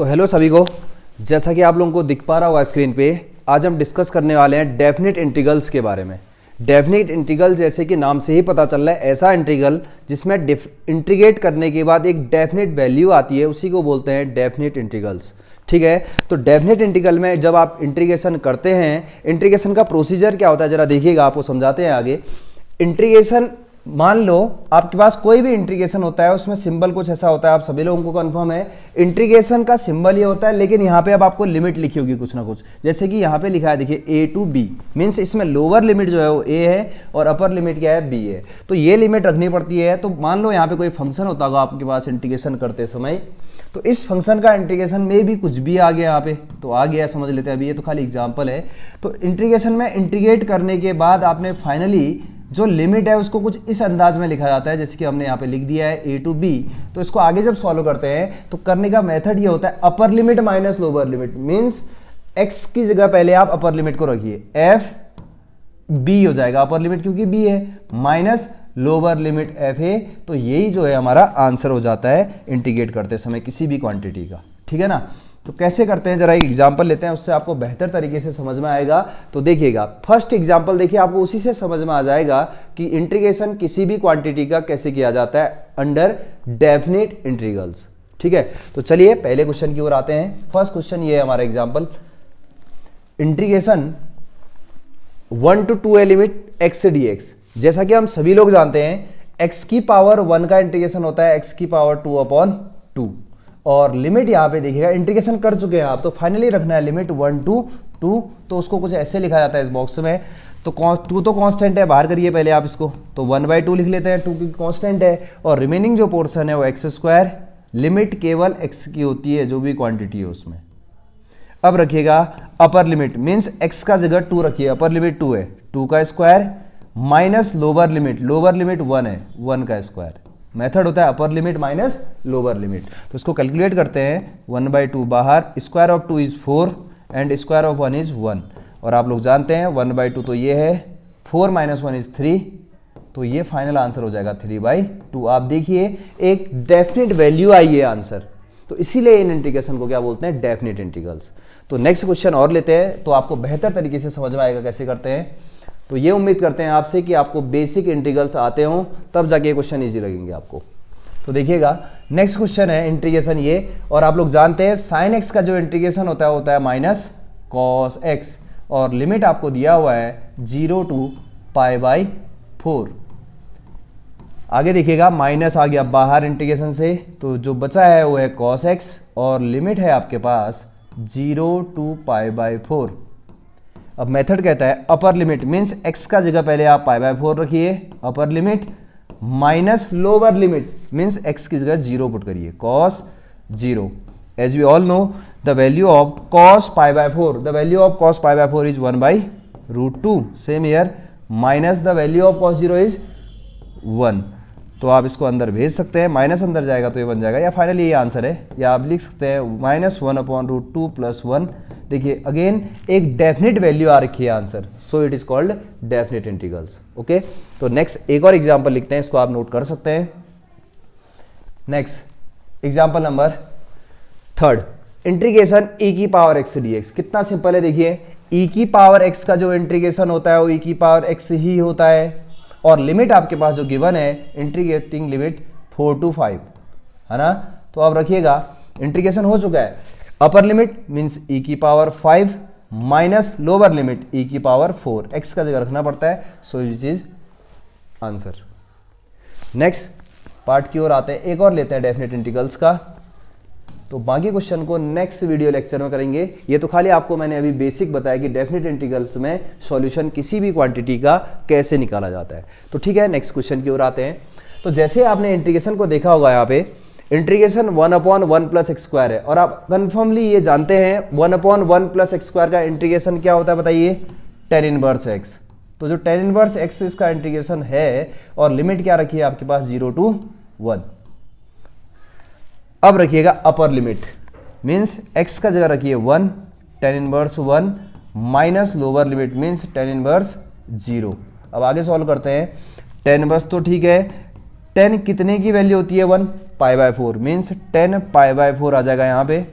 तो हेलो सभी को, जैसा कि आप लोगों को दिख पा रहा होगा स्क्रीन पे, आज हम डिस्कस करने वाले हैं डेफिनेट इंटीग्रल्स के बारे में। डेफिनेट इंटीग्रल जैसे कि नाम से ही पता चल रहा है, ऐसा इंटीग्रल जिसमें इंटीग्रेट करने के बाद एक डेफिनेट वैल्यू आती है, उसी को बोलते हैं डेफिनेट इंटीग्रल्स। ठीक है, तो डेफिनेट इंटीग्रल में जब आप इंटीग्रेशन करते हैं, इंटीग्रेशन का प्रोसीजर क्या होता है जरा देखिएगा, आपको समझाते हैं आगे। इंटीग्रेशन, मान लो आपके पास कोई भी इंटीग्रेशन होता है, उसमें सिंबल कुछ ऐसा होता है, आप सभी लोगों को कंफर्म है। इंटीग्रेशन का सिंबल ये होता है, लेकिन यहाँ पे अब आपको लिमिट लिखी होगी कुछ ना कुछ, जैसे कि यहाँ पे लिखा है देखिए a टू b, मीन्स इसमें लोअर लिमिट जो है वो a है और अपर लिमिट क्या है b है। तो ये लिमिट रखनी पड़ती है। तो मान लो यहाँ पे कोई फंक्शन होता होगा आपके पास इंटीग्रेशन करते समय, तो इस फंक्शन का इंटीग्रेशन में भी कुछ भी आ गया यहाँ पे, तो आ गया, समझ लेते हैं। अभी ये तो खाली एग्जाम्पल है। तो इंटीग्रेशन में इंटीग्रेट करने के बाद आपने फाइनली जो लिमिट है उसको कुछ इस अंदाज में लिखा जाता है, जैसे कि हमने यहाँ पे लिख दिया है a टू b। तो इसको आगे जब सॉल्व करते हैं तो करने का मेथड ये होता है अपर limit minus lower limit, means x की जगह पहले आप अपर लिमिट को रखिए, f b हो जाएगा अपर लिमिट क्योंकि b है, माइनस लोअर लिमिट f है। तो यही जो है हमारा आंसर हो जाता है इंटीग्रेट करते समय किसी भी क्वांटिटी का। ठीक है ना। तो कैसे करते हैं जरा एक एग्जांपल लेते हैं, उससे आपको बेहतर तरीके से समझ में आएगा। तो देखिएगा, फर्स्ट एग्जांपल देखिए, आपको उसी से समझ में आ जाएगा कि इंटीग्रेशन किसी भी क्वांटिटी का कैसे किया जाता है अंडर डेफिनेट इंटीग्रल्स। ठीक है, तो चलिए पहले क्वेश्चन की ओर आते हैं। फर्स्ट क्वेश्चन ये है हमारा example, integration 1 to 2a limit x से dx। जैसा कि हम सभी लोग जानते हैं x की पावर 1 का इंटीग्रेशन होता है x की पावर 2/2, और लिमिट यहाँ पे देखिएगा इंटीग्रेशन कर चुके हैं आप, तो फाइनली रखना है लिमिट 1 to 2। तो उसको कुछ ऐसे लिखा जाता है इस बॉक्स में। तो 2 तो कांस्टेंट है, बाहर करिए पहले आप इसको, तो 1/2 लिख लेते हैं, 2 की कांस्टेंट है, और रिमेनिंग जो पोर्शन है वो x²। लिमिट केवल x की होती है, जो भी क्वांटिटी है उसमें। अब रखिएगा अपर लिमिट, मीन्स x का जगह 2 रखिए, अपर लिमिट 2 है, 2 का स्क्वायर माइनस लोअर लिमिट 1 है, 1 का स्क्वायर। मेथड होता है अपर लिमिट माइनस लोअर लिमिट। तो इसको कैलकुलेट करते हैं, 1/2 बाहर, square of 2 is 4 and square of 1 is 1। और आप लोग जानते हैं 1/2 तो ये है, 4 - 1 इज 3, तो ये फाइनल आंसर हो जाएगा 3/2। आप देखिए एक डेफिनेट वैल्यू आई है आंसर, तो इसीलिए इन इंटीग्रेशन को क्या बोलते हैं, डेफिनेट इंटीग्रल्स। तो नेक्स्ट क्वेश्चन और लेते हैं, तो आपको बेहतर तरीके से समझ में आएगा कैसे करते हैं। तो ये उम्मीद करते हैं आपसे कि आपको बेसिक इंटीग्रल्स आते हों, तब जाके क्वेश्चन इजी लगेंगे आपको। तो देखिएगा नेक्स्ट क्वेश्चन है इंटीग्रेशन ये, और आप लोग जानते हैं साइन एक्स का जो इंटीग्रेशन होता है माइनस कॉस एक्स, और लिमिट आपको दिया हुआ है 0 to π/4। आगे देखिएगा माइनस आ गया बाहर इंटीग्रेशन से, तो जो बचा है वो है कॉस एक्स, और लिमिट है आपके पास 0 to π/4। अब मेथड कहता है अपर लिमिट, मीन्स x का जगह पहले आप π/4 रखिए, upper limit minus lower limit, means x की जगह 0 पुट करिए, cos 0। As we all know the value of cos π/4, the value of cos π/4 is 1/√2। Same here minus the value of cos 0 is 1। तो आप इसको अंदर भेज सकते हैं, माइनस अंदर जाएगा तो ये बन जाएगा, या फाइनली ये आंसर है, या आप लिख सकते हैं -1/√2 + 1। देखिए अगेन एक डेफिनेट वैल्यू आ रखी है answer, so it is called definite integrals. Okay, तो नेक्स्ट एक और एग्जांपल लिखते हैं, इसको आप नोट कर सकते हैं। Next example number 3, integration e की पावर x dx। कितना सिंपल है, देखिए e की पावर x का जो इंटीग्रेशन होता है वो e की पावर x ही होता है, और लिमिट आपके पास जो गिवन है इंटीग्रेटिंग लिमिट 4 to 5 है ना। तो आप रखिएगा इंटीग्रेशन हो चुका है, अपर लिमिट मीन्स e की power 5 minus lower limit e की पावर 4, x का जगह रखना पड़ता है, so this is answer. Next part की ओर आते हैं, एक और लेते हैं डेफिनेट इंटीग्रल्स का। तो बाकी क्वेश्चन को नेक्स्ट वीडियो लेक्चर में करेंगे। ये तो खाली आपको मैंने अभी बेसिक बताया कि डेफिनेट इंटीग्रल्स में सॉल्यूशन किसी भी क्वांटिटी का कैसे निकाला जाता है। तो ठीक है, नेक्स्ट क्वेश्चन की ओर आते हैं। तो जैसे आपने इंटीग्रेशन को देखा होगा, यहाँ पे इंटीग्रेशन 1/1 + x² है, और आप कन्फर्मली ये जानते हैं 1/1 + x² का इंटीग्रेशन क्या होता है बताइए, tan इनवर्स x। तो जो tan इनवर्स x इसका इंटीग्रेशन है, और लिमिट क्या रखी है आपके पास 0 to 1। अब रखिएगा अपर लिमिट, मीन्स x का जगह रखिए 1, tan inverse 1 minus lower limit means tan inverse 0। अब आगे सॉल्व करते हैं, tan इनवर्स तो ठीक है, tan कितने की वैल्यू होती है 1 π/4 मीन्स 10 π/4 आ जाएगा यहाँ पे,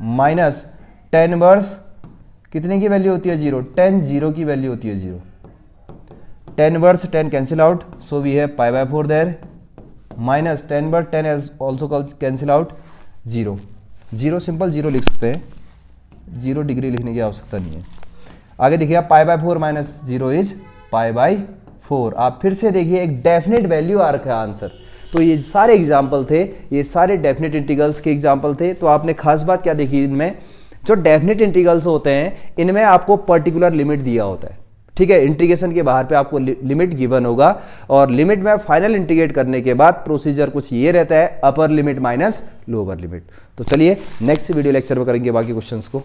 माइनस टेन इनवर्स कितने की वैल्यू होती है 0, टेन 0 की वैल्यू होती है 0, ten inverse 10 cancel out, so we have pi by 4 there, minus ten inverse 10 also cancel out, 0 0 simple 0 लिख सकते हैं, 0 डिग्री लिखने की आवश्यकता नहीं है। आगे देखिए पाई by 4 minus 0 is pi by 4। आप फिर से देखिए एक डेफिनेट वैल्यू आ रखा है आंसर। तो ये सारे एग्जाम्पल थे, ये सारे डेफिनेट इंटीग्रल्स के एग्जाम्पल थे। तो आपने खास बात क्या देखी, इनमें जो डेफिनेट इंटीग्रल्स होते हैं इनमें आपको पर्टिकुलर लिमिट दिया होता है, ठीक है। इंटीग्रेशन के बाहर पे आपको लिमिट गिवन होगा और लिमिट में फाइनल इंटीग्रेट करने के बाद प्रोसीजर कुछ ये रहता है, अपर लिमिट माइनस लोअर लिमिट। तो चलिए नेक्स्ट वीडियो लेक्चर में करेंगे बाकी क्वेश्चंस को।